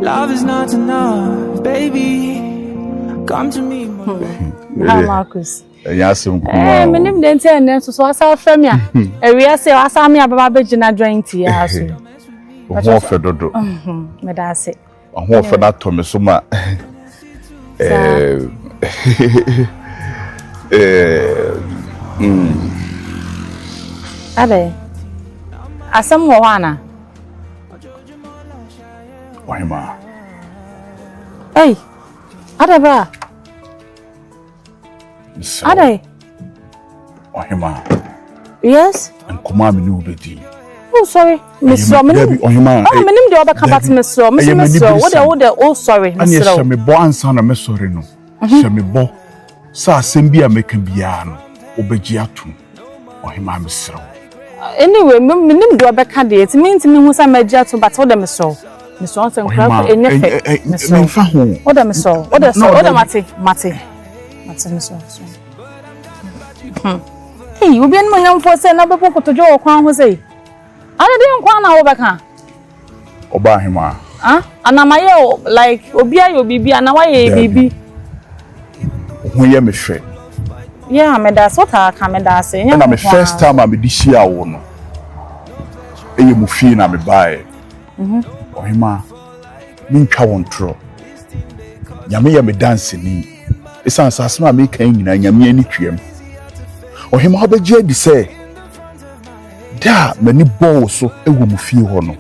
Love is not enough, baby. Come to me, How Marcus? Yes, my name didn't tell them so I saw from ya. A real say, I saw me about Virginia drain tea. What for Dodo? Medase. What for that Thomas Suma? Ade. Asam Wana. Why, ma? Hey, Adaba. Ade. Why, ma? Yes? And come on, new baby. Oh, sorry, Miss Roman. Oh, my name the other cabat, Miss Roman. What oh, sorry, Miss Roman. Me born son of Miss Sorino. Shami bo. Sa Sembia make him biano. Obegiatu. Or him, I'm so. Anyway, my name the other candidate means me who's a major to battle them so. Miss Johnson, in effect, Miss Roman. What am I so? What a so, what a Mate. Miss Johnson. Hey, you been my young for saying another book to Joe Crown Jose. I didn't want to overcome. Obahima. And I'm like Obia, you be and away, baby. When you're my friend. Yeah, I that's what I come and say. And I'm the first time I'm this year. And you move in, I'm a buy. Ohima, Minka won't throw. Yammy, me dancing. It's an assassin making and Yammy any trim. Ohima, how the Jedi say. Da many balls so a woman feel honor.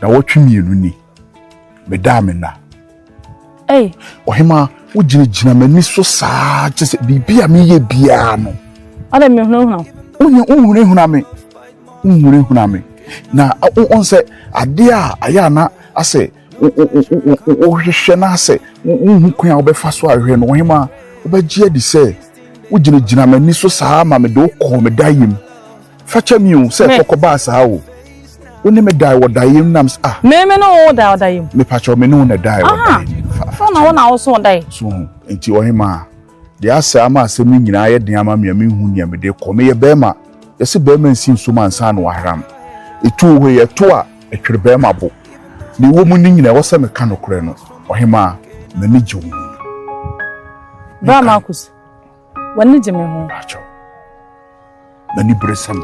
Now what you mean, ni? Madame na. Hey, Ohima, would you gentlemen so sad? Just be a me piano. I don't know. Uname. Now, I say, Adia, Ayana, I say, Shana say, who can be fast while you know him, but Jedi say. Would you gentlemen so sad, mamma, do call me dying? Fetch a mew, say, Cocobas, how? When me die, what die him nams ah. Me no die. Me patch me no die. For no one also die. So, into Ohima. The Asama sending in I had the Amami Hunia, me de come a bema. Yes, a beman seems to man son waram. A 2 way a tour, a trebema book. The woman in a was a mechanic crano. Ohima, me need you. Marcus. When did you mean? Many brisam.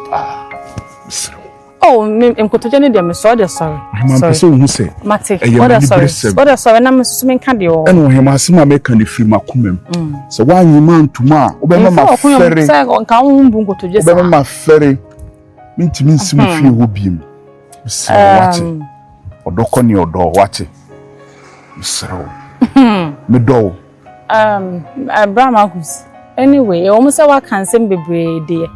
Oh, I'm going to join them. Sorry. I'm who say, Mate, what a sorry, and I'm assuming candy. And when my son make any free macumem. So why you man to ma? Obey my ferry. On Kaum Bungo to just my ferry. Mean to mean some few will be him. Watch it. Or dock on your door, watch it. So, me door. Brahmagus. Anyway, almost our cancer be brave, dear.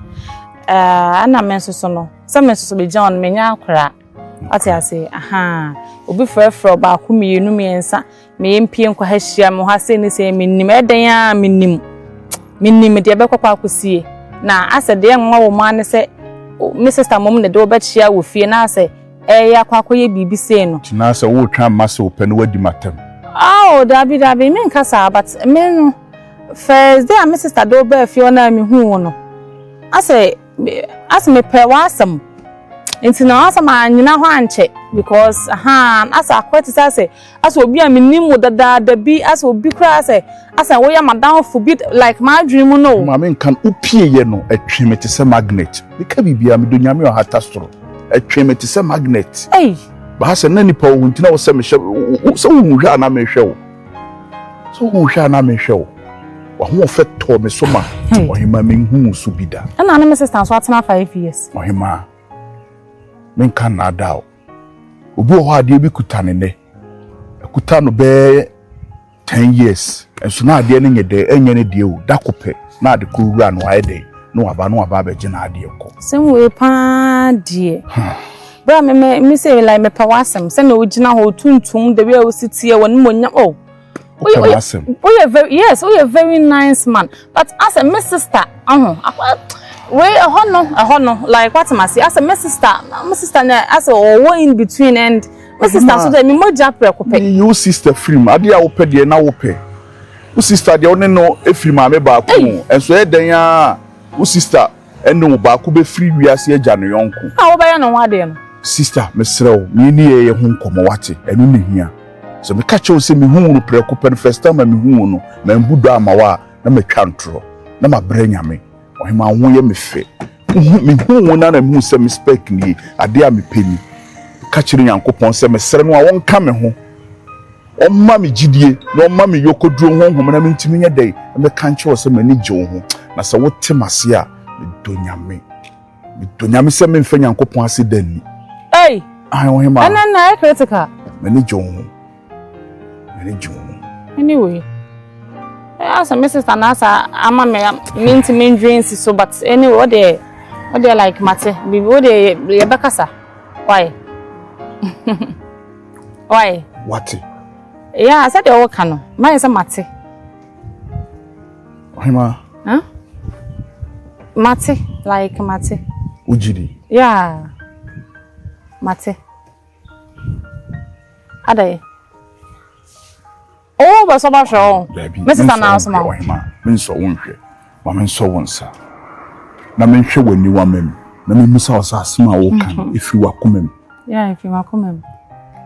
And I meant so no. Some messages be John Menya cra. What I say, aha, obi for back whom you know me and sa, me MP and Quaheshia Mohasini say, Minimedaya, minim, dear Becca could see. Now, I said, the young woman said, Mrs. Tamom, the door bet share with fear, and I say, ya quacky be saying, Nasa will try muscle open word the matter. Oh, Dabby, mean Cassa, but men first there, Mrs. Tadobe, Fiona, me who I say, as me per wasam. Into no answer man, you know, check because as I quite say, as will be a minimum with the be as will be crass, as I wear my down forbid like my dream. No, Mamma can upie no a trim it is a magnet. The cabby be a midunami or hatastro. A trim it is a magnet. Hey, but has a nanny power won't know some show. So who shall not show? So who shall not show? Who fed Tommy Soma or him, I mean, who subida. And I'm Mrs. Tanswatana 5 years. Or him, men can not doubt. Ubo hard you be kutanene. A kutano bear 10 years, and so now the ending a day, any deal, Dacope, not the cool run why day, no Ababa Genadio. Some way, pa dear. But me say like me pawasam, send original whole tune, the real city one money. Oh. We are very nice man. But as a Miss Sister, we a honor, like what I say, as a Miss Sister, as a way in between and Miss Sister, so that me more job preoccupy. You sister film, I did open the now pay. Who sister, the only know if you mamma back, and so then, who sister, and no back will be free. We are see a January uncle. How about no one then? sister mesrew me ni ye ho nkomo wate enu ne hia so me ka chew se me hu no preko pen first time me hu no na mbudo amawa na matwa ntro na mabre nyame ohima ho ye me fe me hu na na me se me spec ni ade a me peni ka chiri Nyankopon se mesre no a won ka me ho omma me gidie na omma me yokoduro honhom na me ntimi nya dai me ka nche se mani gye ho na se wote mase a me donyame se me mfa Nyankopon ase dani hey ai ohima ana na critical mani gye ho anyway as a Mrs. Tanasa ama me ntimi ndwensi so but anyway what they like mate be what they yebekasa why why what yeah I said they all can my is a mate ohima huh mate like mate ujiri yeah mate adai oh but so much oh Mrs. Tanasa ma ohima me nso wonhwe ma me nso wonsa na me nhwe wani wa mem na me misa osasema wo kan ifi wakomem yeah ifi wakomem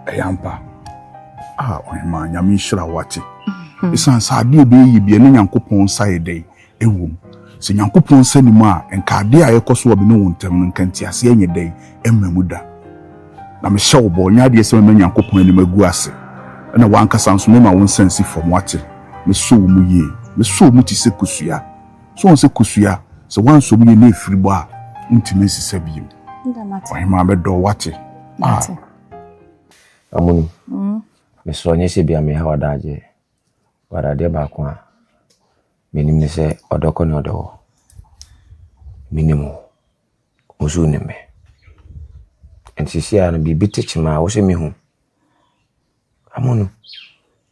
ayampa ohima nyame hira wate isan saade obe yibie ne Nyankopon saide ewum se Nyankopon sanimu a enka ade a yekoso obi ne wontam nkanti ase enye dai emamuda na me hye wo nya ade ese me Nyankopon ani magu ase na wankasa nso me ma won sensi from wate me so mu ye me so mu ti se kusua so on se kusua se wan so mu ye na efiribo a ntime sisa biem ohima be do wate amuni me so nye se bia me ha wadaje warade ba ko a menim ne se odoko ne odo minimo ozu ne me ensisi ana bibi techima wo se mi hu amunu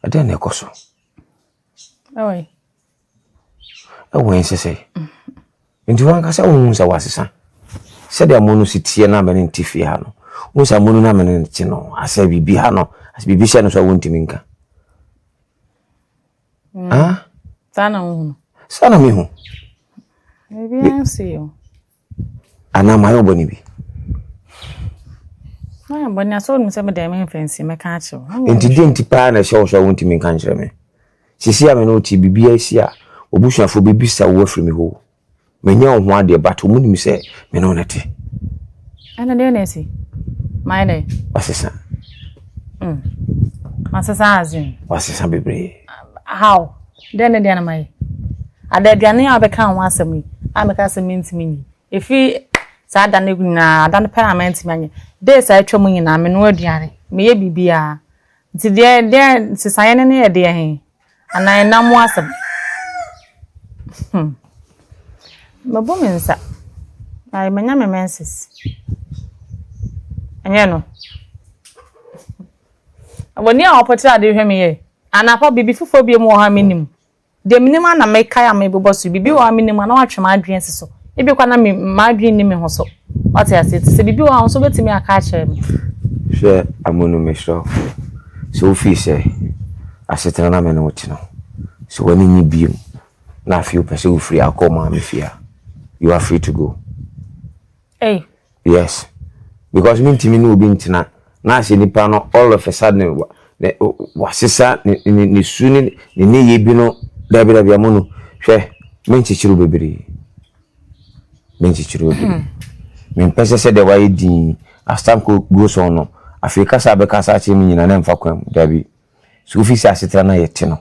ade ne koso ewe sese nti wan ka se wo sa wasesa se de amunu sitie na me ntifi ha no wo sa amunu na me nti no asa bibi ha no as bibi se no so wo ntimi nka sana mi hu maybe I see you ana mayo boni bi na boni aso mi se me dem fancy me ka acho enti pa na show wo ntimi nka nkyere me sisi a me no ti bibi asi a obusuafo bibi sa wo afiri me ho menya ho ade bato mu nim se me no nete ana de na si my day wasesa masasa azin wasesa bebre how then na mai adadiane abeka ho asem ameka asem ntimi ni efi sa adane guna adane parliament mi anye dey sa atwa mu nyina me no aduane me ye bibia nti de sisaye ne ye de he anan na mu asem mabo mensa ai manya me menses anya no aboni a opotira de hwe me ye anapa bibi fufo bi mu ha menim de menim na meka ya me boboso bibi wa menim na watwe ma adwen siso ebi kwa na me ma adwen ni me ho so what ya say se bibi wa so betimi aka kire me she amunu mesho so fi se asetena na me no tino so wani ni biom na fi o pese o free akoma me fia you are free to go hey yes because me ntimi no obi ntina na se nipa no all of a sudden wasisa ni suni ni yebi no dabi amunu hwe menchichiru bebere men pese se de wai din astam ko goes on no afrika sa be kasa che mi nyina na mfa kwam dabi so fi sa sitra na yete no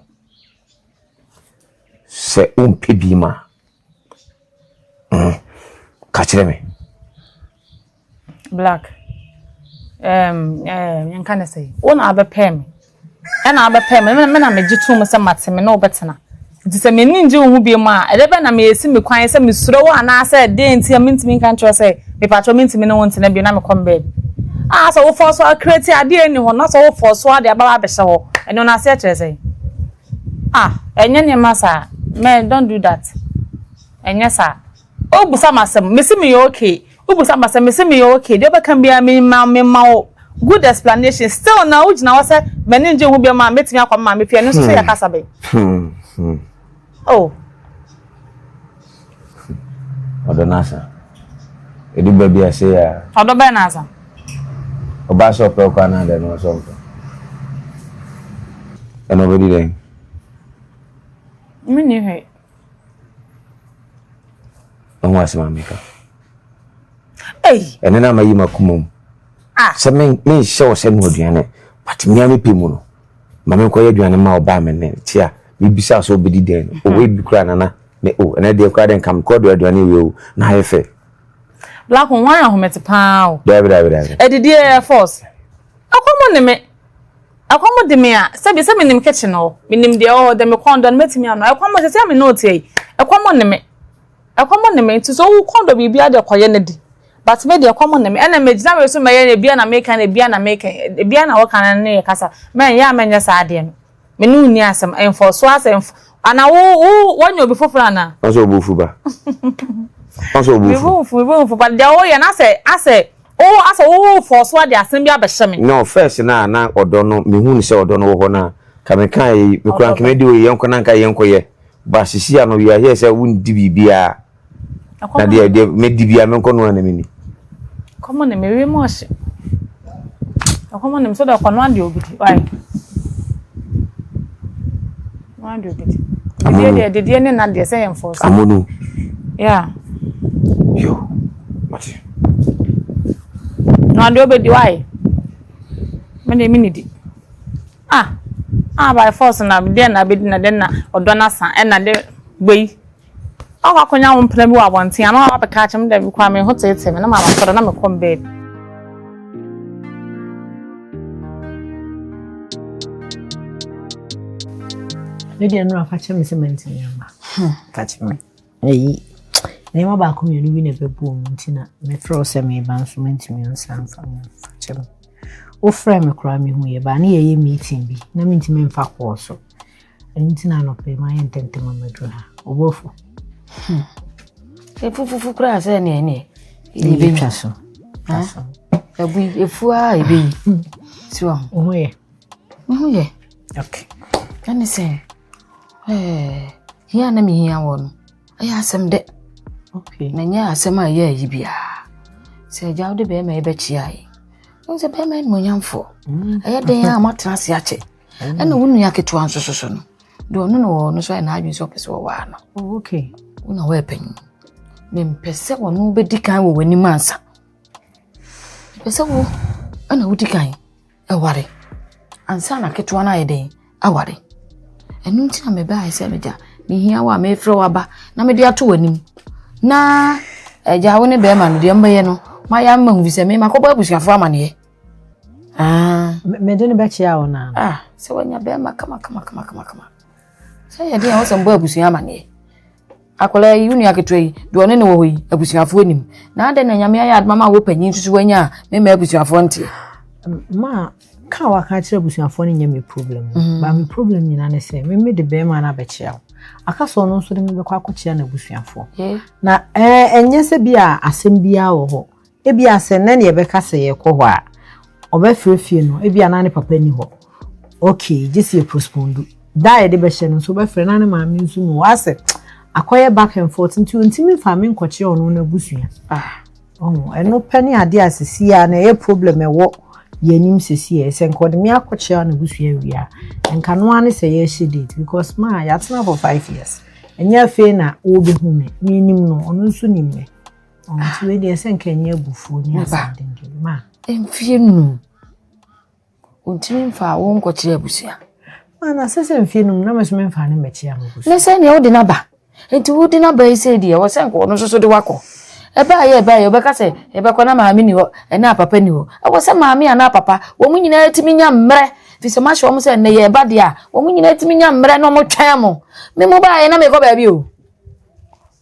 se umpebi ma ka kire me black yan kana say wona abepem na abepem me na megitu mu se mateme na obetena nti se me ninje hu bi ma edebe na me esi me kwan se me suro wa na se de nti amintimi kan tro se me patro mintimi no wonte bi na me kombe so wo force wa create ade ani ho na so wo force wa de aba be se ho eno na se kire se enye ne masa me don't do that enye sa obusa masem me si me okay obusa masem me si me okay de be kan bia me ma good explanation still na ujina wa se me ninje hu bi ma metimi akwa ma me fie no so ya kasa be oh Odonasa. Edu baby ase ya. Odo be nasa. Oba so pe kwa na de no so. E no bedi den. Me ni he. Onwa se mamika. Hey. Ene na mayi makumum. Ah. Se men show se no aduane. But me am pe mu no. Mama ko ye aduane ma oba me ne tia. Me bisa so bedi den. O we bi kra na me o ene de kra den kam ko do aduane we o na yefe. Black one ahomete pa o. David. Edidi Air Force. Akomo ne me. Akomo de me a se me nim kitchen o. Me nim de o de me kondo metimi ano. Akomo se me note yi. Akomo ne me. Akomo ne me nti so wo kondo bibia de koye ne di. But me de akomo ne me. Ena me gina we so me ye bia na make na bia na make. Bia na wo kan ne kasa. Me ya menya sa ade no. Me nu ni asem enforce asem ana wo wanyo bi fofora na. Onso obufu ba. Onso obufu. Bibu but de o ye na ase o force wa de asem bi abehye me. No first na odo no me hu ni se odo no wo ho na ka me kan yi me kran kemedi o yenko na nka yenko ye ba sisi ano wi ahe se wundi bibia na de me dibia me nko no na me ni komo ne me we mo hye komo ne so da kono ade obidi why wan do bit de ne na de se enforce amonu yeah yo mati no ade obidi why me de minidi by force na be na be na den na odo na san e na de gbei awa konya wo mpena bi wa bonten ana wa be ka chem da bi kwa me ho tete me na mama foro na me kom bed Lady no afa chem se menti nyamba ka chem eyi ne ma ba ko me no bi na bebu ntina me fro se me ba nso menti me nsan fa chem o frame kra me hu ye ba na ye meeting bi na minti me mfa ko so ntina no pe ma ye ntente ma medro ha obofo efufufu kra se ne ibe twaso ebu efua ebe siwa o ye okay kan se hiya na mi hiya won aya asem de okay na nya asem aye yi bia se jaw de be ma ebe chiai nse be ma mo nyamfo aya de ya matena se ache ena wonu ya ketu ansososo no do no so na adwin so pese wo wa no okay una we pen me mpese wonu be dikan wo wani mansa pese wo ana wo dikan e ware ansa na ketu na yede aware enu ntina me ba ise meja me hia wa me frɛ waba na me de ato wanim na eja wo ne be ma no de mbaye no ma ya ma hu bi se me makoba abusuafo amane me de ne be chia ona se wanya be ma kama se ye de ho se mbo abusua amane akola yunu aketoi do ne wo yi abusuafo anim na ade na nyame ya admama wo panyin susu wanya me ma abusuafo ntie ma ka wa ka kire abusuafo ne nyame problem ba me problem nyina ne se me de be ma na be chia aka so no so de me be kwa akochia na abusuafo na enye se bia asem bia wo ho e bia se ne ne be ka se ye ko ho a oba frefie no e bia na ne papa ni ho okay just ye postpone da de be hye no so be fre na ne ma me nsu no wase akoye back and forth ntimi fa me nkoche ono na busua eno pani ade asisi a na ye problem ewo yenim sisi e se nkode me akoche na busua wia nka no ane se ye date because ma ya tena for 5 years enya fe na wo be hu me nim no ono nso nim me nti we de se nka enya bufu ni asade ngeli ma emfie nu ntimi fa wo nkoche busua ma na se mfie nu na mesome mfa ne meche abusu ne se ne wo de na ba enti wo de na ba ise die wo se nko no so de wako eba ye obeka se ebe ko na maami ni ho na papa ni ho wo se maami ana papa wo mu nyina etimi nya mmre fi se ma hwe wo se ne ye ba de a wo mu nyina etimi nya mmre no mo twan mo me mo ba ye na me ko ba bi o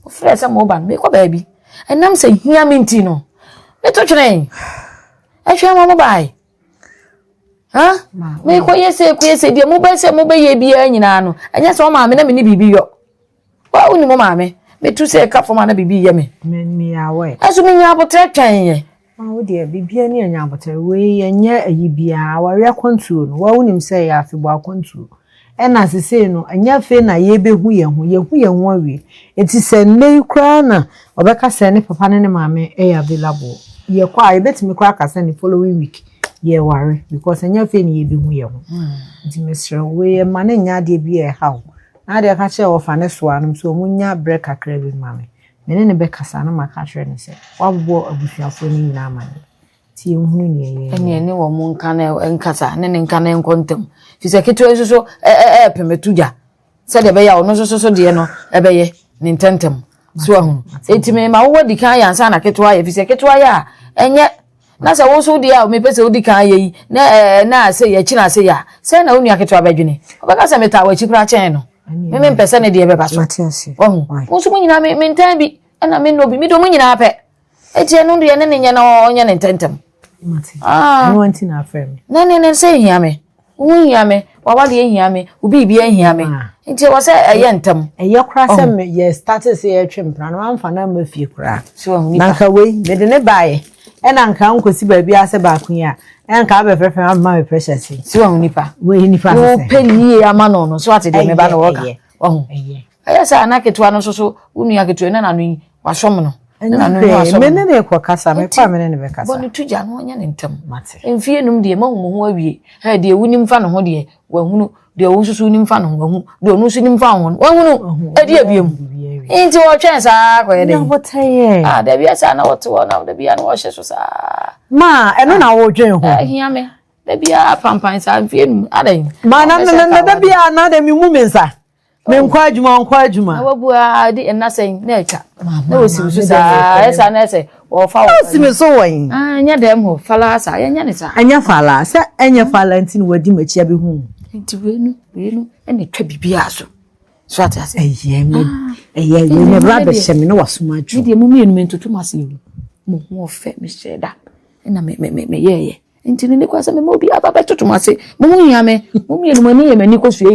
frɛ sɛ mo ba me ko ba bi enam se hia minti no me to twene ehwe mo ba ai me ko yese die mo ba se mo ba ye bi anyina no enya se wo maami na me ni bibi yo wa uni mo maami me tu se ka foma na bibi ye me me awe aso me nya abotre twan ye ma wo de bibi ni nya abotre we enya ayi bia wa we kontuo no wa unim se ya afebo akontuo ena sese no enya fe na ye behu ye hu awie enti se nei kra na obeka se ne papa ne maame e available ye kwa ye betimi kwa kasa ne following week ye worry because enya fe ni ebi hu ye ho nti mesre we ma na nya de bi e hawo na de ka che ofa ne so anum so munya break akra bi mame mene ne be kasa na maka hwere ne se wabbo abusuafo ni nyina amane ti ehunu ne ye ene wo mu nka na nkasa ne nka na nkontem fi se keto so pemetuja se de be ya ono so de no ebe ye ne ntentem so ahun etime ma wo di kan ya nsa na keto ya fi se keto ya enye na se wo so di a me pese wo di kan ye na se ye china se ya se na onu aketo abadwene obeka se meta wa chikra chen no me pese ne de be ba so ohun wo so nyina me ntan bi na me no bi me do nyina pe etie no de ne nya na onya ne ntentem I want in our family. No, say yame. Yame, what do you yame? Ubi be a yame. Until was a yentum. And your cross, yes, started say a chimp, and one for number few crack. So, Nanka way, made in a buy. And Uncle see baby as a back here, and carve a prefer my precious. So, Nipa, we in penny a man on, so what did they ban worker? Oh, yes, I knock it one so, Unia to an enemy, was someone. And many quackasa, my permanent vacas. Bonnie to Jan one yentum, Matter. And fear no dear mom who be, her dear winning fan of dear, when the also soon in fan, who don't know soon found one, a dear beam. Into our chance, what I there be a son or two of the beer washes. Ma, and then I will join her. Hear me. There be a pampines, I'm feeling, adding. Man, there be another woman, sir. Men kwajuma. I did nothing, nature. No, yes, I say, or follow me so. Ah, near them who fallas, I and your falla, sir, and your fallentin were dimmed home. Into win, and it could be piazzo. Swat as a year, you never had the seminar was so much. The moment meant to massive. More fat, Mr. Da, and I may, yeah. Until in the course of the movie, I bet to my say, Mummy, and money, and Nicholas, yeah,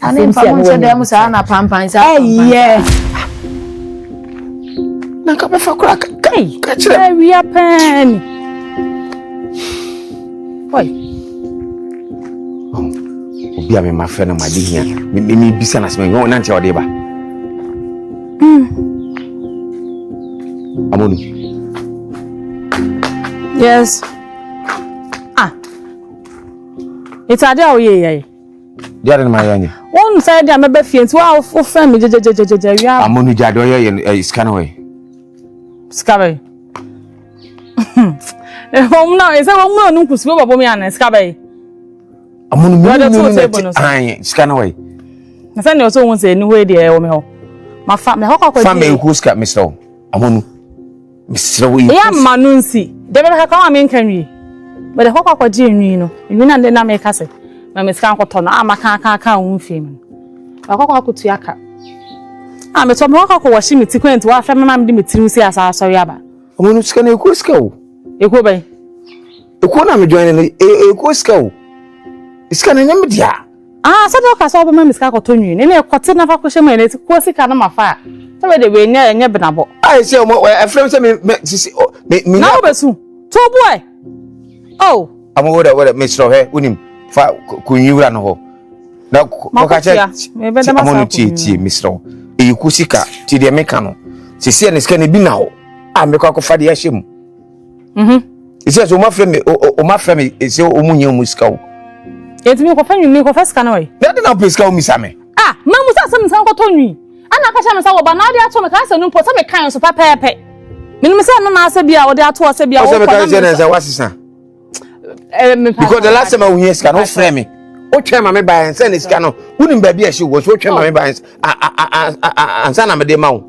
and then for them, Sana Pampines, yeah. Now come for crack, catch it, we are pen. Why? Oh, be my friend of my dear, me business, me go until your deba. Amoni. Yes. It's a day, yeah. Dear in my anya. One side, I'm a bit fiend. Wow, for family, I'm only Jadoya and Scanaway. Scabby. Home now is a woman who spoke about me and Scabby. I'm only Scanaway. I think you also won't say no way, dear. My family who's got me so. I'm on Mr. Yeah, Manunsi. David Hakama mean can we? But the Hawk or Jim, you know, then I make us. My Miss Cancoton, I'm a can't film. A Hawk to Yaka. I'm a Tom Hawk washing me to go into our family, Mamma Dimitri, as I saw Yaba. I'm just going to Cusco. It could be. The corner joining a Cusco. It's kind of number, yeah. Ah, so I saw my Miss Cancoton, and a cotton of a cushion, and it's Corsi Canama fire. So they were near and never know. I say, a friend me now, Bessu. Two boy. Oh, I'm over there with Mr. Hay, with him. Could you run home? Now, I'm on tea, Mr. You could see car, to the mechano. She said, it's going to be now. I'm a cock of Fadi Hashim. It says, my friend is your Omunio Musco. It's me for me for first canoe. That not please call me Sammy. Ah, Mamma, some Tony. And I catch myself, but now they are to make us and put some kinds of pepper. Minimum, no, Sabia, or they are to Sabia. Because the last time we cannot frame me. What time I buy and send this canoe? Wouldn't be as you was what time I buy and son of a demo.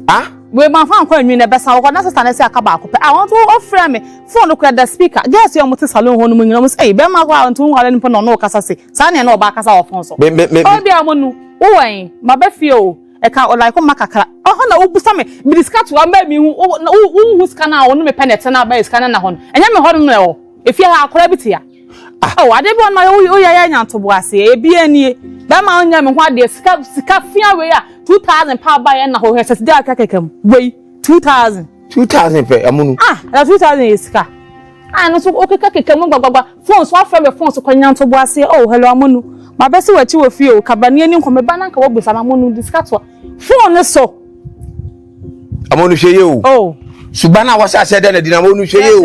Ah, we my phone calling me the best. I want to stand and say, I want to offer me phone look at the speaker. Guess your motor salon when you almost say, Bema, and 200 put on no Cassasi. Sunny and no back as our phone. Oh, dear Monu, oh, my befio. I can't like Macacra. Oh, no, Busame, be discussed one baby who's canal on me pennets and our base cannon. And I'm a hot if you are crabby. Oh, I didn't want my own to Boissy, a BNE. That my own young what dear scaffia way 2,000 pound by and who has a dark cacum. Wait, 2,000. 2,000 pay a moon. Ah, that's 2,000 is car. I know so okay, Kakam, phones, what from the phones to Conyan to Boissy. Oh, hello, Monu. My best way to a few Cabanian from a banana with some moon discuss. Phone so. I'm only say you. Oh, Subana was I said that dinamo no shey.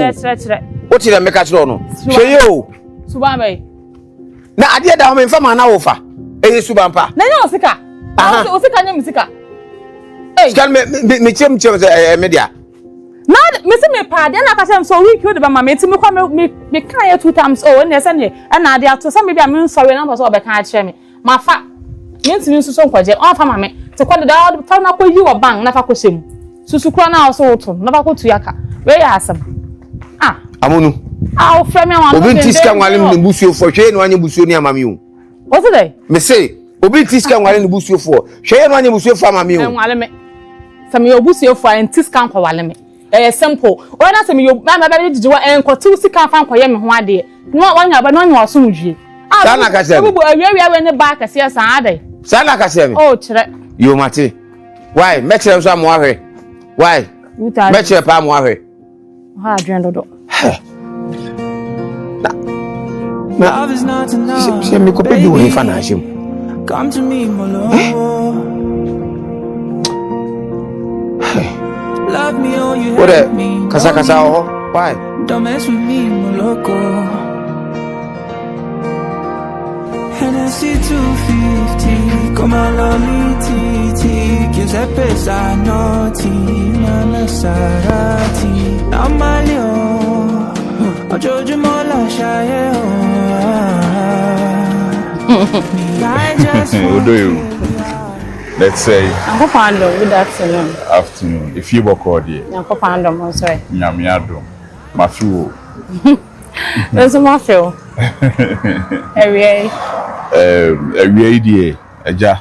What did I make us no? Shey o. Subabai. Na ade da ho mfa ma na wo fa. Subampa. Na nya osika. Osika nya musika. Can me chem media. Na me se me pa de na ka sem so week you de ba ma me ti me kwa me kan ya 2 times oh na se ne na ade ato se me bia me sorry na so be kan a kire me ma fa me ntimi nsu so nkwaje on fa ma me te kwa da fa na kwa yi wo bank na fa ko sem susu kura na so woto na fa ko tu yaka we ya asem amonu o fra me wan obi tiska nwale me busuo fo hwe no anye busuo ni amame o what's it me say obi tiska nwale ne busuo fo hwe no anye busuo fo amame o nwale me some your busuo fo en tiska nkwa wale me simple o na some your ma ba dijiwa en ko tu sika fa nkwa ye me ho ade no wanya ba no nya waso mudwie sana ka se me bu awia we ne ba ka se san ade sana ka se me oh kire yo mate why me kire so amwa hwe why me kire pa amwa hwe ha adwen dodo Love is not enough. Se me ko pe du he fa na him. Come to me, my love. Love me or you hate me. Kasa oh. Why? Don't mess with me, my loco. Hennessy 250. Come on, lonely TT. Giuseppe Zanotti. Nana Sarati. Amalio. Ojoju mola shaye Let's say Uncle Pando, good afternoon. Afternoon. If you work all day. Uncle Pando, I'm sorry. Nyamiado. Mafu. There's a mafia. Every day. Eja.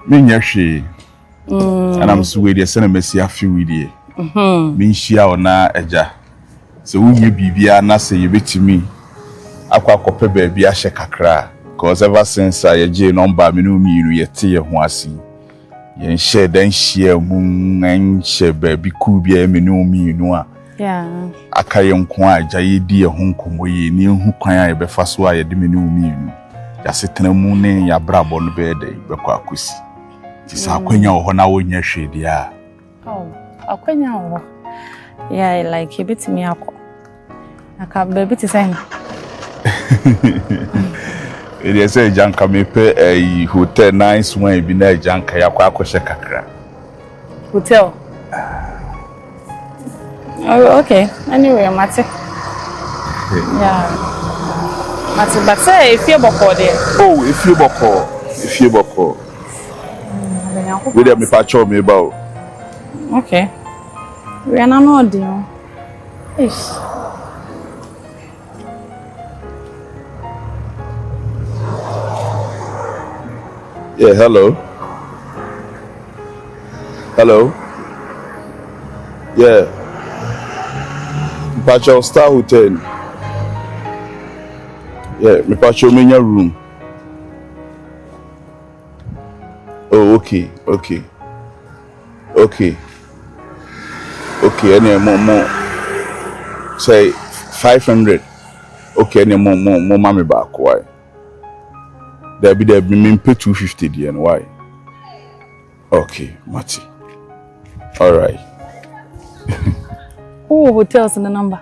Me nyashi. And I'm so with you send a message a few with you. Me shia ona eja. So when you bibia na say you bet me akwa kope baby a she kakra cause ever since I je number me no miru yete ye ho asi yen share dan share mu en share baby ku bia me no miru a aka ye nko a ja ye di ye ho nkomo ye ni hu kwan a ye be fa so a ye de me no miru ya setena mu ne ya brabo no be de be kwa akosi ti sa akwanya wo na wo nya hwe dia akwanya wo yeah like bit me akọ aka baby ti say it is a janka me pe a hotel nice one bi na janka ya kwa akọhye kakra hotel oh okay anyway mate yeah mate but say if you boko there if you boko we dey me pacho me ba okay we are not there ish yeah, hello. Yeah. Pacho Star Hotel. Yeah, me pacho me nya room. Oh, okay. Any more. Say 500. Okay, any more mommy back. Why? There be me pay 250 there and why? Okay, Mati. All right. Oh, hotels in the number.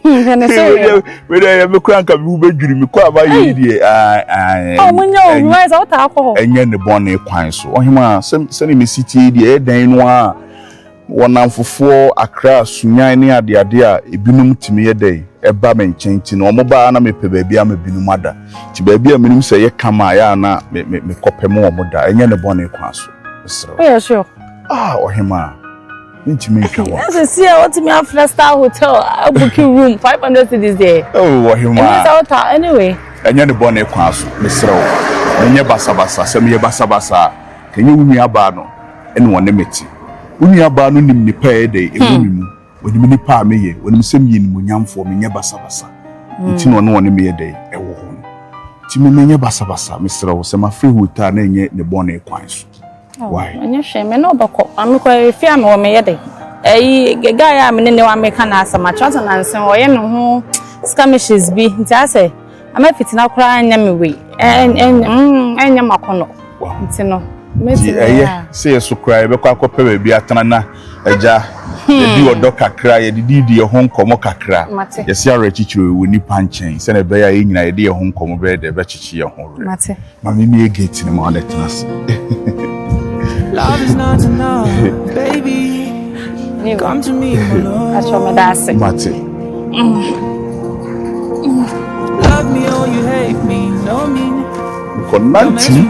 Can I say? When I am a crank of Uber, you quite about you. Oh, when you realize out alcohol. And you're the bonnet quine so. Oh, him, sending me city, the then one and for 4 Accra, Sunyani at the idea, a binum to me a day. A bamen change no mobile na me pe baby am binu mada ti baby am nim say ye kama ya na me kope mo moda enye ne bone kwa so sro oh yeah sure ohima ntimi ntwa wo as see what me after Star Hotel I book room 500 cedis there ohima anyway enye ne bone kwa so me sro enye basa se me basa kenye wumi aba no ene wone meti wumi aba no nim ni pa e dey ewumi when you nipa meye when you send yin munyamfo me nya basa nti no no ne me dey ewo ho ti me nya basa misra wo se ma free hotel na enye ne bone kwan so why anya hwe me no bako amekọ efi am wo me ye dey guy ya me ne wa me kana asama chance na nsen wo ye me ho skamishes bi nti ase ama fitina kura anya me we enya makono nti no say so cry be kwa kope baabi atana na agya di odo kakra ye di ho nkomo kakra ye se ara chichiro we nipa nchen se na be ya ye nyina ye di ho nkomo be de be chichi ye ho re mate ma me me gate ni ma na tenas Love is not enough, baby. Come to me, my love. That's what my dad said. Mate. Love me or you hate me, no me. Konanti.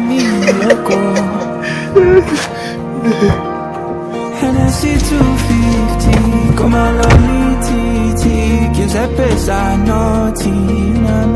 And I see 250. Come on, lonely TT. Gives that place I know, Tina,